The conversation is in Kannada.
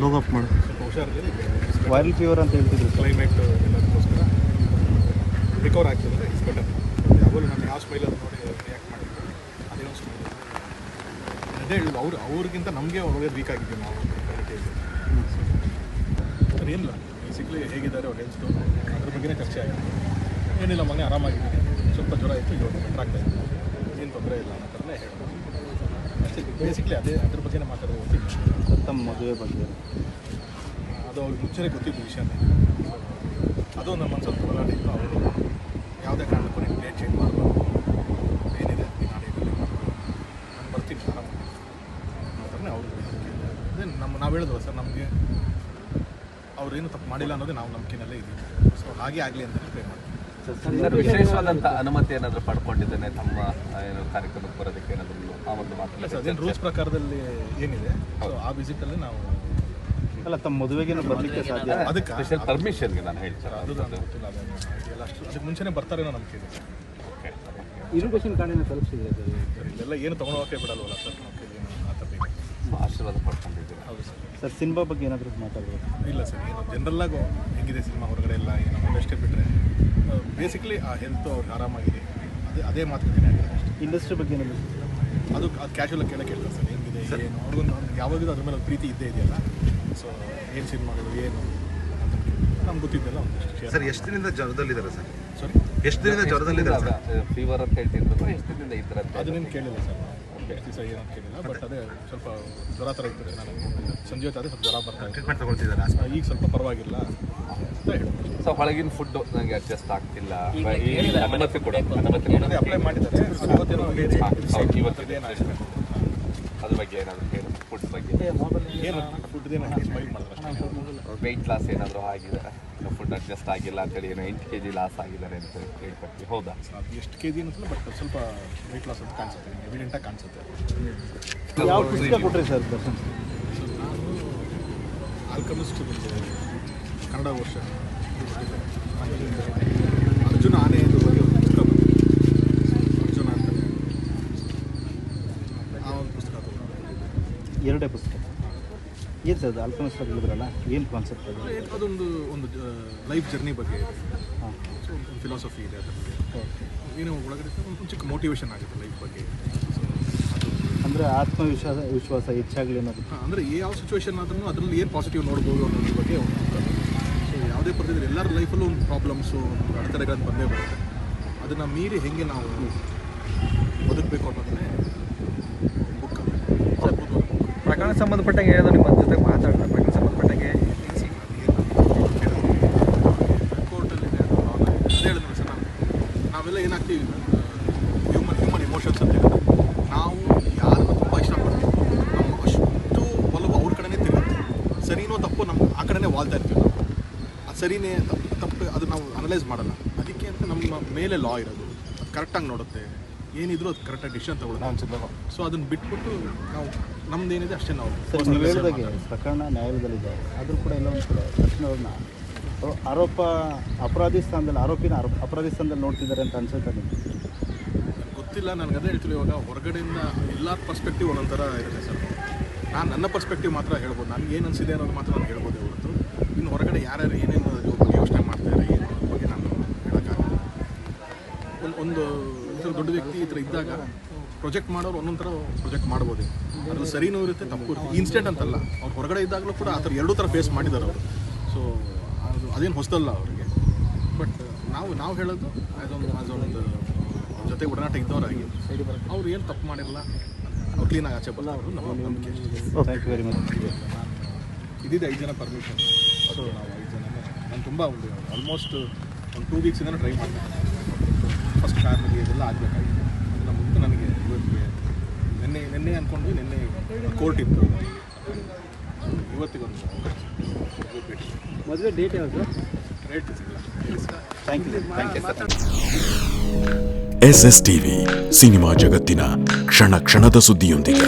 ಲೋಗ್ ಅಪ್ ಮಾಡಿ ಸ್ವಲ್ಪ ಹುಷಾರಿಲ್ಲ. ವೈರಲ್ ಫೀವರ್ ಅಂತ ಹೇಳ್ತಿದ್ರು. ಕ್ಲೈಮೇಟ್ ಎಲ್ಲದಕ್ಕೋಸ್ಕರ ರಿಕವರ್ ಆಗ್ತಿದ್ರೆ ಇಟ್ಸ್ ಬೆಟರ್. ಯಾವಾಗಲೂ ನಾನು ಯಾವ ಸ್ಮೈಲ್ ಅದು ನೋಡಿ ರಿಯಾಕ್ಟ್ ಮಾಡಿದ್ರು ಅದೇ ಒಂದು ಸ್ಮೈಲ್. ಅದೇ ಹೇಳೋದು ಅವ್ರಿಗಿಂತ ನಮಗೆ ಒಳ್ಳೆ ವೀಕ್ ಆಗಿದ್ದೀವಿ ನಾವು ಸರ್. ಏನಿಲ್ಲ ಬೇಸಿಕ್ಲಿ ಹೇಗಿದ್ದಾರೆ ಅವ್ರು ಹೆಲ್ತು ಅದ್ರ ಬಗ್ಗೆನೇ ಚರ್ಚೆ ಆಗಿದೆ. ಏನಿಲ್ಲ ಮೊನ್ನೆ ಆರಾಮಾಗಿದ್ದೀನಿ, ಸ್ವಲ್ಪ ಜ್ವರ ಇತ್ತು, ಇವಾಗ ಬೆಟರ್ ಆಗ್ತಾ ಇದೆ, ಏನು ತೊಂದರೆ ಇಲ್ಲ ಅನ್ನೋ ಥರನೇ ಹೇಳೋದು. ಬೇಸಿಕ್ಲಿ ಅದ್ರ ಬಗ್ಗೆನೇ ಮಾತಾಡೋದು ಗೊತ್ತಿಲ್ಲ. ತಮ್ಮ ಮದುವೆ ಬಗ್ಗೆ ಅದು ಅವ್ರಿಗೆ ಮುಂಚೆನೇ ಗೊತ್ತಿದ್ದು ವಿಷಯನೇ. ಅದು ನಮ್ಮ ಮನಸ್ಸಲ್ಲಿ ಹೋರಾಟ ಇತ್ತು. ಅವರು ಯಾವುದೇ ಕಾರಣಕ್ಕೂ ನೀವು ಡೇಟ್ ಚೇಂಜ್ ಮಾಡಬಾರ್ದು, ಏನಿದೆ ನಾಳೆ ನಾನು ಬರ್ತೀನಿ ಆರಾಮಾಗಿ ಅನ್ನೋ ಥರನೇ ಅವರು. ಅದೇ ನಾವು ಹೇಳಿದ್ವಲ್ಲ ಸರ್, ನಮಗೆ ಅವ್ರೇನು ತಪ್ಪು ಮಾಡಿಲ್ಲ ಅನ್ನೋದೇ ನಾವು ನಂಬಿಕೆನಲ್ಲೇ ಇದ್ದೀವಿ. ಸೊ ಹಾಗೆ ಆಗಲಿ ಅಂತಲೇ ಪ್ರೇ ಮಾಡ್ತೀವಿ. ಸರ್, ವಿಶೇಷವಾದಂಥ ಅನುಮತಿ ಏನಾದರೂ ಪಡ್ಕೊಂಡಿದ್ದೇನೆ ತಮ್ಮ ಏನು ಕಾರ್ಯಕ್ರಮಕ್ಕೆ ಬರೋದಕ್ಕೆ ಏನಾದರೂ ಆ ಒಂದು ಮಾತು? ಸರ್ ಅದೇನು ರೂಲ್ಸ್ ಪ್ರಕಾರದಲ್ಲಿ ಏನಿದೆ ಸೊ ಆ ವಿಸಿಟಲ್ಲಿ ನಾವು ಅಲ್ಲ ತಮ್ಮ ಮದುವೆಗೇನು ಬರಲಿಕ್ಕೆ ಸಾಧ್ಯ? ಅದಕ್ಕೆ ಸ್ಪೆಷಲ್ ಪರ್ಮಿಷನ್ಗೆ ನಾನು ಹೇಳಿ ಸರ್, ಅದು ನನಗೆ ಗೊತ್ತಿಲ್ಲ. ಅದೆಲ್ಲ ಅಷ್ಟು ಅದಕ್ಕೆ ಮುಂಚೆನೇ ಬರ್ತಾರೇನೋ ನಂಬಿಕೆ ಇದೆ. ಇರುಗೇಷನ್ ಕಾರ್ಡಿನ ತಲುಪಿಸಿದ್ರೆ ಸರ್ ಇಲ್ಲೆಲ್ಲ ಏನು ತೊಗೊಂಡೋಗಕ್ಕೆ ಬಿಡಲ್ವಲ್ಲ ಸರ್, ನಮ್ಮ ಏನು ಆ ಥರ ಇದೆ. ಆಶೀರ್ವಾದ ಪಡ್ಕೊಂಡಿದ್ದೀವಿ. ಹೌದು ಸರ್. ಸರ್ ಸಿನಿಮಾ ಬಗ್ಗೆ ಏನಾದರೂ ಮಾತಾಡ್ಬೋದು? ಇಲ್ಲ ಸರ್, ಏನು ಜನರಲ್ಲಾಗಿ ಹೆಂಗಿದೆ ಸಿನಿಮಾ ಹೊರಗಡೆ ಎಲ್ಲ ಏನು ಅಷ್ಟೇ ಬಿಟ್ಟರೆ ಬೇಸಿಕ್ಲಿ ಆ ಹೆಲ್ತು ಅವ್ರಿಗೆ ಆರಾಮಾಗಿದೆ, ಅದೇ ಮಾತುಕತೆ ಆಗಿದೆ ಅಷ್ಟೇ. ಇಂಡಸ್ಟ್ರಿ ಬಗ್ಗೆ ಏನಾದರೂ ಅದು ಕ್ಯಾಶುವಲಾಗಿ ಕೇಳ್ತಾರೆ ಸರ್, ಹೆಂಗಿದೆ ಏನು ಅವ್ರಿಗೊಂದು ಯಾವಾಗಲೂ ಅದ್ರ ಮೇಲೆ ಒಂದು ಪ್ರೀತಿ ಇದ್ದೇ ಇದೆಯಲ್ಲ. ಸೊ ಏನು ಸಿನಿಮಾಗಳು ಏನು ಅಂತ ನಮ್ಗೆ ಗೊತ್ತಿದ್ದೆಲ್ಲ ಒಂದಷ್ಟು ಸರ್. ಎಷ್ಟು ದಿನದಿಂದ ಜ್ವರದಲ್ಲಿದ್ದಾರೆ ಸರ್? ಸಾರಿ, ಎಷ್ಟು ದಿನದಿಂದ ಜ್ವರದಲ್ಲಿದ್ದಾರೆ ಸರ್? ಫೀವರ್ ಅಂತ ಹೇಳ್ತಿದ್ರು, ಎಷ್ಟು ದಿನದಿಂದ ಇದ್ರ ಅಂತ ಅದನ್ನೇನು ಕೇಳಿಲ್ಲ ಸರ್, ಎಷ್ಟು ದಿವಸ ಏನಂತ ಕೇಳಿಲ್ಲ. ಬಟ್ ಅದೇ ಸ್ವಲ್ಪ ಜ್ವರ ಥರ ಇರ್ತದೆ. ನಾನು ಸಂಜೆ ಹೊತ್ತಾದರೆ ಸ್ವಲ್ಪ ಜ್ವರ ಬರ್ತಾ ಇತ್ತು. ಟ್ರೀಟ್ಮೆಂಟ್ ತಗೊಳ್ತಿದ್ದಾರೆ ಈಗ ಸ್ವಲ್ಪ ಪರವಾಗಿಲ್ಲ ಅಂತ ಹೇಳ್ಬೋದು. ಸೊ ಹೊಳಗಿನ ಫುಡ್ಡು ನನಗೆ ಅಡ್ಜಸ್ಟ್ ಆಗ್ತಿಲ್ಲ, ಅನುಮತಿ ಕೂಡ ಅದೇ ಅಪ್ಲೈ ಮಾಡಿದ್ದಾರೆ. ಇವತ್ತೇನೋ ಇವತ್ತಿದೆ ಅದ್ರ ಬಗ್ಗೆ ಏನಾದರೂ ಹೇಳಿ, ಫುಡ್ ಬಗ್ಗೆ ಏನು ಫುಡ್ದೇನೋ ಸ್ಮೈಲ್ ಮಾಡಿದ್ರೆ ಅಷ್ಟೇ. ವೆಯ್ಟ್ ಲಾಸ್ ಏನಾದರೂ ಆಗಿದೆ, ಫುಡ್ ಅಡ್ಜಸ್ಟ್ ಆಗಿಲ್ಲ ಅಂತೇಳಿ ಏನೋ 8 kg ಲಾಸ್ ಆಗಿದ್ದಾರೆ ಅಂತ ಹೇಳ್ಕೊಡ್ತೀವಿ, ಹೌದಾ? ಅದು ಎಷ್ಟು ಕೆ ಜಿ ಅನ್ನಿಸಲ್ಲ, ಬಟ್ ಸ್ವಲ್ಪ ವೆಯ್ಟ್ ಲಾಸ್ ಅಂತ ಕಾಣಿಸುತ್ತೆ, ಎವಿಡೆಂಟಾಗಿ ಕಾಣಿಸುತ್ತೆ. ಯಾವ ಪುಸ್ತಕ ಕೊಟ್ಟರೆ ಸರ್ ದರ್ಶನ್? ಸೊ ನಾನು ಆಲ್ಕಮಿಸ್ಟ್ ಕನ್ನಡ ವರ್ಷ ಅರ್ಜುನ ಆನೆ ಎಂದು ಬಗ್ಗೆ ಒಂದು ಪುಸ್ತಕ ಬಂದಿದೆ. ಅರ್ಜುನ ಅಂತಲೇ ಆ ಒಂದು ಪುಸ್ತಕ ತಗೊಂಡು ಎರಡೇ ಪುಸ್ತಕ. ಏನು ಸರ್ ಅದು ಆಲ್ಕಮಿಸ್ಟ್ ಹೇಳಿದ್ರಲ್ಲ, ಏನು ಕಾನ್ಸೆಪ್ಟ್ ಅದು? ಒಂದು ಲೈಫ್ ಜರ್ನಿ ಬಗ್ಗೆ ಇದೆ. ಹಾಂ, ಸೊ ಒಂದು ಫಿಲಾಸಫಿ ಇದೆ ಅದರ ಬಗ್ಗೆ. ಏನೋ ಒಳಗಡೆ ಒಂದು ಚಿಕ್ಕ ಮೋಟಿವೇಶನ್ ಆಗುತ್ತೆ ಲೈಫ್ ಬಗ್ಗೆ. ಸೊ ಅದು ಅಂದರೆ ವಿಶ್ವಾಸ ಹೆಚ್ಚಾಗಲಿ ಅನ್ನೋದು. ಅಂದರೆ ಯಾವ ಸಿಚುವೇಶನ್ ಆದ್ರೂ ಅದರಲ್ಲಿ ಏನು ಪಾಸಿಟಿವ್ ನೋಡ್ಬೋದು ಅನ್ನೋದ್ರ ಬಗ್ಗೆ ಒಂದು ಬುಕ್. ಸೊ ಯಾವುದೇ ಪರಿಸ್ಥಿತಿ ಎಲ್ಲರ ಲೈಫಲ್ಲೂ ಒಂದು ಪ್ರಾಬ್ಲಮ್ಸು, ಒಂದು ಅಡೆತಡೆಗಳನ್ನು ಬಂದೇ ಬರುತ್ತೆ. ಅದನ್ನು ಮೀರಿ ಹೆಂಗೆ ನಾವು ಬದುಕಬೇಕು ಅನ್ನೋದನ್ನೇ ಬುಕ್. ಪ್ರಕರಣ ಸಂಬಂಧಪಟ್ಟಂಗೆ ಏನಾದರೂ ನಿಮ್ಮ ಜೊತೆ ಮಾತಾಡೋಣ? ಪ್ರಕರಣ ಸಂಬಂಧಪಟ್ಟಂಗೆ ಕೋರ್ಟಲ್ಲಿದೆ, ಅದೇ ಹೇಳಿದ್ರು ಸರ್. ನಾವೆಲ್ಲ ಏನಾಗ್ತೀವಿ, ಹ್ಯೂಮನ್ ಇಮೋಷನ್ಸ್ ಅಂತ ಹೇಳಿದ್ರೆ ನಾವು ಯಾರನ್ನು ತುಂಬ ಇಷ್ಟಪಡ್ತೀವಿ, ನಮ್ಮ ಅಷ್ಟು ಒಲವು ಅವ್ರ ಕಡೆನೇ ತಿರುಗುತ್ತೆ. ಸರಿನೋ ತಪ್ಪು ನಮ್ಮ ಆ ಕಡೆನೇ ವಾಲ್ತಾ ಇರ್ತೀವಿ ನಾವು. ಅದು ಸರಿನೇ ತಪ್ಪು ಅದು ನಾವು ಅನಲೈಸ್ ಮಾಡಲ್ಲ. ಅದಕ್ಕೆ ಅಂತ ನಮ್ಮ ಮೇಲೆ ಲಾ ಇರೋದು, ಅದು ಕರೆಕ್ಟಾಗಿ ನೋಡುತ್ತೆ, ಏನಿದ್ರು ಅದು ಕರೆಕ್ಟಾಗಿ ಡಿಸಿಷನ್ ತಗೊಳ್ಳೋದು. ಸೊ ಅದನ್ನು ಬಿಟ್ಬಿಟ್ಟು ನಾವು ನಮ್ದೇನಿದೆ ಅಷ್ಟೇ ನಾವು. ಸರ್ ನೀವು ಹೇಳಿದಾಗೆ ಪ್ರಕರಣ ನ್ಯಾಯಾಲಯದಲ್ಲಿದೆ, ಆದರೂ ಕೂಡ ಎಲ್ಲ ಒಂದು ಕಡೆ ತಕ್ಷಣ ಅವ್ರನ್ನ ಅಪರಾಧಿ ಸ್ಥಾನದಲ್ಲಿ ನೋಡ್ತಿದ್ದಾರೆ ಅಂತ ಅನ್ಸುತ್ತೆ ನಿಮಗೆ? ಗೊತ್ತಿಲ್ಲ, ನನಗೆ ಅದೇ ಹೇಳ್ತಿಲ್ಲ. ಇವಾಗ ಹೊರಗಡೆಯಿಂದ ಎಲ್ಲ ಪರ್ಸ್ಪೆಕ್ಟಿವ್ ಒಂದೊಂಥರ ಇರುತ್ತೆ ಸರ್. ನಾನು ನನ್ನ ಪರ್ಸ್ಪೆಕ್ಟಿವ್ ಮಾತ್ರ ಹೇಳ್ಬೋದು, ನನಗೆ ಏನು ಅನಿಸಿದೆ ಅನ್ನೋದು ಮಾತ್ರ ನಾನು ಹೇಳ್ಬೋದೇ ಹೊರತು ಇನ್ನು ಹೊರಗಡೆ ಯಾರ್ಯಾರು ಏನೇನು ಬಗ್ಗೆ ಯೋಚನೆ ಮಾಡ್ತಾರೆ ಏನು ಅದ್ರ ಬಗ್ಗೆ ನಾನು ಹೇಳೋಕ್ಕಾಗಲ್ಲ. ಒಂದು ದೊಡ್ಡ ವ್ಯಕ್ತಿ ಈ ಥರ ಇದ್ದಾಗ ಪ್ರೊಜೆಕ್ಟ್ ಮಾಡೋರು ಒಂದೊಂದು ಥರ ಪ್ರೊಜೆಕ್ಟ್ ಮಾಡ್ಬೋದು. ಅದ್ರಲ್ಲಿ ಸರಿನೂ ಇರುತ್ತೆ, ತಪ್ಪು ಇರುತ್ತೆ. ಇನ್ಸ್ಟೆಂಟ್ ಅಂತಲ್ಲ, ಅವ್ರು ಹೊರಗಡೆ ಇದ್ದಾಗಲೂ ಕೂಡ ಆ ಥರ ಎರಡೂ ಥರ ಫೇಸ್ ಮಾಡಿದ್ದಾರೆ ಅವರು. ಸೊ ಅದೇನು ಹೊಸದಲ್ಲ ಅವರಿಗೆ. ಬಟ್ ನಾವು ಹೇಳೋದು ಅದೊಂದು ಜೊತೆ ಒಡನಾಟ ಇದ್ದವರಾಗಿ ಅವ್ರು ಏನು ತಪ್ಪು ಮಾಡಿರಲ್ಲ, ಅವ್ರು ಕ್ಲೀನಾಗಿ ಆಚೆ ಬರೋದು ನಮ್ಮ ನಂಬಿಕೆ. Thank you very much. ಇದಿದೆ 5 ಜನ ಪರ್ಮಿಷನ್. ಸೊ ನಾವು 5 ಜನನೇ ನಾನು ತುಂಬ ಆಲ್ಮೋಸ್ಟ್ ಒಂದು 2 ವೀಕ್ಸಿಂದ ಟ್ರೈ ಮಾಡಿದೆ. ಫಸ್ಟ್ ಫ್ಯಾಮಿಲಿ ಇದೆಲ್ಲ ಆಗಬೇಕಾಗಿತ್ತು. ಅದನ್ನು ಮುಂದೆ ನನಗೆ ಇವತ್ತಿಗೆ ನಿನ್ನೆ ಅಂದ್ಕೊಂಡು ನಿನ್ನೆ ಕೋರ್ಟ್ ಇತ್ತು, ಇವತ್ತಿಗೊಂದು ಭೇಟಿ. ಮದುವೆ ಡೇಟ್ ಯಾವುದು? ರೇಟ್ ಸಿಗಲ್ಲ. Thank you. SSTV ಸಿನಿಮಾ ಜಗತ್ತಿನ ಕ್ಷಣ ಕ್ಷಣದ ಸುದ್ದಿಯೊಂದಿಗೆ.